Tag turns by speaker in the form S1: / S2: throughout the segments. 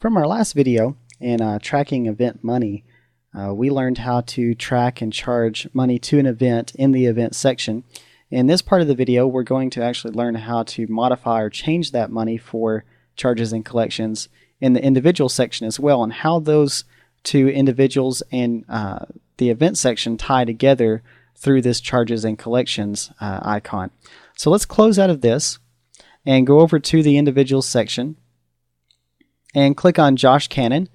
S1: From our last video in tracking event money, we learned how to track and charge money to an event in the event section. In this part of the video, we're going to actually learn how to modify or change that money for charges and collections in the individual section as well, and how those two individuals and the event section tie together through this charges and collections icon. So let's close out of this and go over to the individuals section and click on Josh Cannon.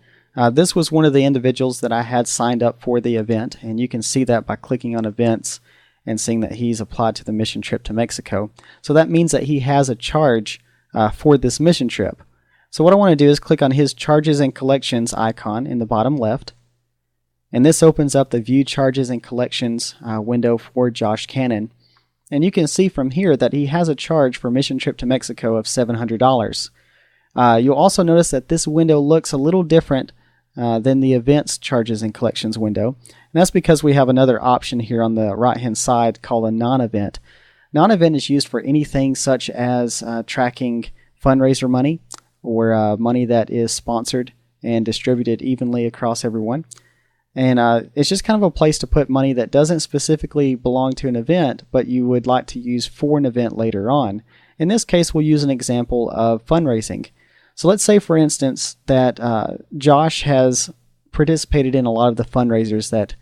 S1: This was one of the individuals that I had signed up for the event, and you can see that by clicking on events and seeing that he's applied to the mission trip to Mexico. So that means that he has a charge for this mission trip. So what I want to do is click on his charges and collections icon in the bottom left, and this opens up the view charges and collections window for Josh Cannon. And you can see from here that he has a charge for mission trip to Mexico of $700. You'll also notice that this window looks a little different than the events charges and collections window. And that's because we have another option here on the right hand side called a non-event. Non-event is used for anything such as tracking fundraiser money or money that is sponsored and distributed evenly across everyone. And it's just kind of a place to put money that doesn't specifically belong to an event, but you would like to use for an event later on. In this case, we'll use an example of fundraising. So let's say, for instance, that Josh has participated in a lot of the fundraisers that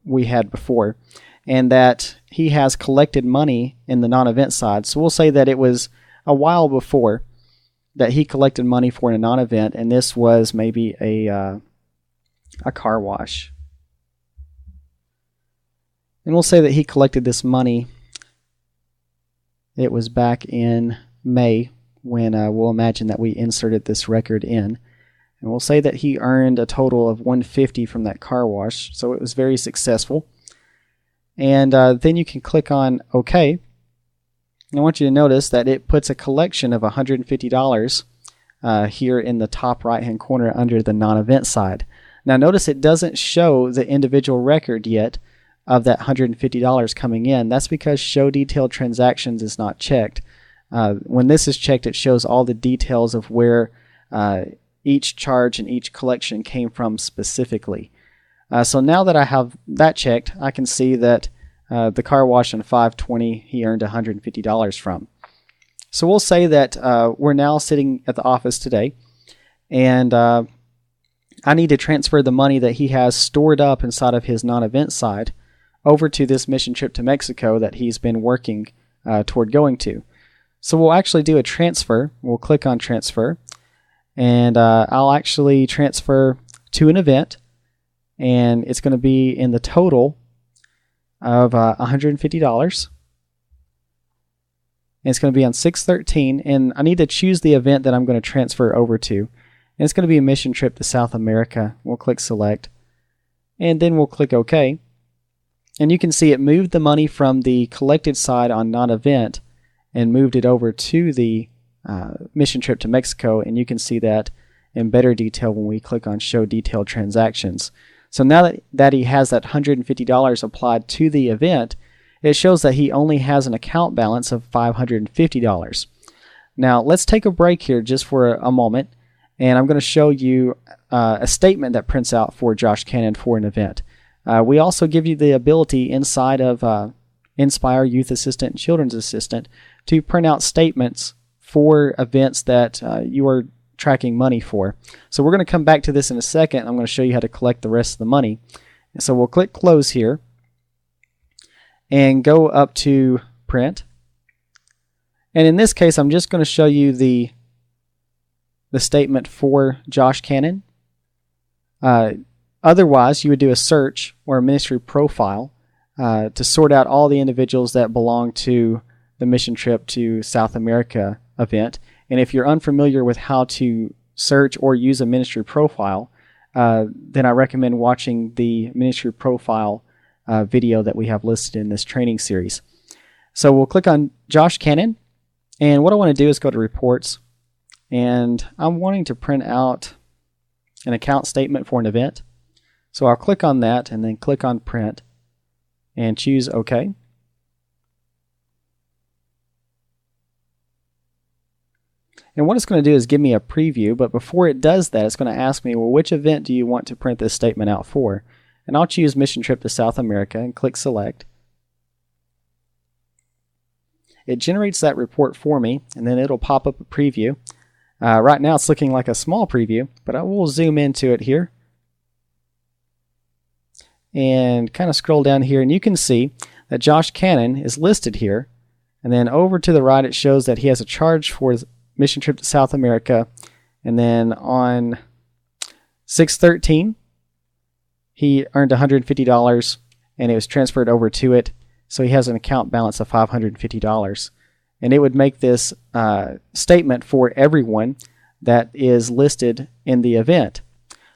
S1: we had before, and that he has collected money in the non-event side. So we'll say that it was a while before that he collected money for a non-event, and this was maybe a car wash. And we'll say that he collected this money. It was back in May when we'll imagine that we inserted this record in. And we'll say that he earned a total of $150 from that car wash, so it was very successful. And then you can click on OK. And I want you to notice that it puts a collection of $150 here in the top right hand corner under the non-event side. Now notice it doesn't show the individual record yet of that $150 coming in. That's because Show Detailed Transactions is not checked. When this is checked, it shows all the details of where each charge and each collection came from specifically. So now that I have that checked, I can see that the car wash on 5/20 he earned $150 from. So we'll say that we're now sitting at the office today, and I need to transfer the money that he has stored up inside of his non-event side over to this mission trip to Mexico that he's been working toward going to. So we'll actually do a transfer. We'll click on transfer, and I'll actually transfer to an event, and it's going to be in the total of $150. And it's going to be on 6/13, and I need to choose the event that I'm going to transfer over to. And it's going to be a mission trip to South America. We'll click select, and then we'll click OK. And you can see it moved the money from the collected side on non-event and moved it over to the mission trip to Mexico, and you can see that in better detail when we click on Show Detailed Transactions. So now that he has that $150 applied to the event, it shows that he only has an account balance of $550. Now let's take a break here just for a moment, and I'm going to show you a statement that prints out for Josh Cannon for an event. We also give you the ability inside of Inspire Youth Assistant and Children's Assistant to print out statements for events that you are tracking money for. So we're going to come back to this in a second. I'm going to show you how to collect the rest of the money. So we'll click close here and go up to print. And in this case, I'm just going to show you the statement for Josh Cannon. Otherwise, you would do a search or a ministry profile to sort out all the individuals that belong to the mission trip to South America event. And if you're unfamiliar with how to search or use a ministry profile, then I recommend watching the ministry profile video that we have listed in this training series. So we'll click on Josh Cannon, and what I want to do is go to reports, and I'm wanting to print out an account statement for an event. So I'll click on that and then click on print and choose OK. And what it's going to do is give me a preview, but before it does that, it's going to ask me, well, which event do you want to print this statement out for? And I'll choose Mission Trip to South America and click Select. It generates that report for me, and then it'll pop up a preview. Right now it's looking like a small preview, but I will zoom into it here and kind of scroll down here, and you can see that Josh Cannon is listed here. And then over to the right it shows that he has a charge for his Mission Trip to South America. And then on 6/13 he earned $150 and it was transferred over to it. So he has an account balance of $550. And it would make this statement for everyone that is listed in the event.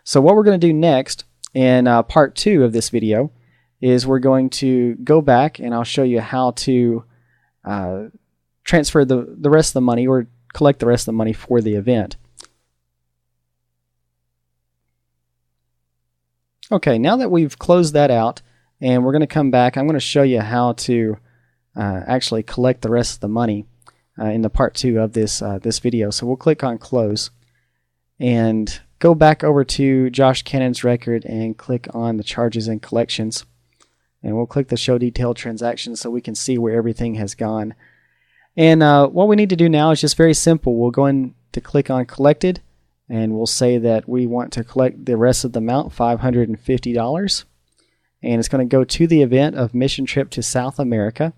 S1: So what we're going to do next in part 2 of this video is we're going to go back and I'll show you how to transfer the rest of the money or collect the rest of the money for the event. Okay, now that we've closed that out and we're going to come back, I'm going to show you how to actually collect the rest of the money in the part 2 of this video. So we'll click on close and go back over to Josh Cannon's record and click on the charges and collections. And we'll click the show detailed transactions so we can see where everything has gone. And what we need to do now is just very simple. We'll go in to click on collected and we'll say that we want to collect the rest of the amount, $550. And it's going to go to the event of Mission Trip to South America.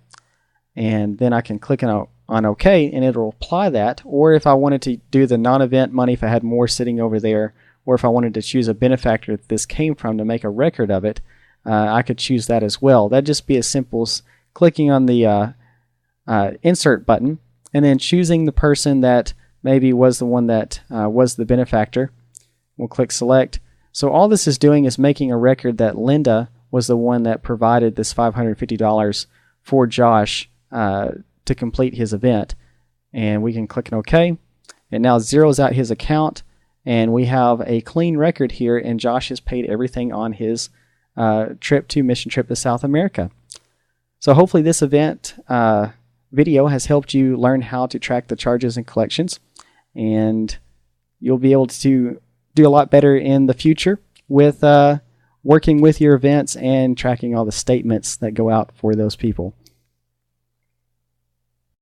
S1: And then I can click on OK and it'll apply that. Or if I wanted to do the non-event money, if I had more sitting over there, or if I wanted to choose a benefactor that this came from to make a record of it, I could choose that as well. That'd just be as simple as clicking on the insert button and then choosing the person that maybe was the one that was the benefactor. We'll click select. So all this is doing is making a record that Linda was the one that provided this $550 for Josh to complete his event. And we can click on OK. It now zeroes out his account and we have a clean record here and Josh has paid everything on his trip to Mission Trip to South America. So hopefully this event video has helped you learn how to track the charges and collections, and you'll be able to do a lot better in the future with working with your events and tracking all the statements that go out for those people.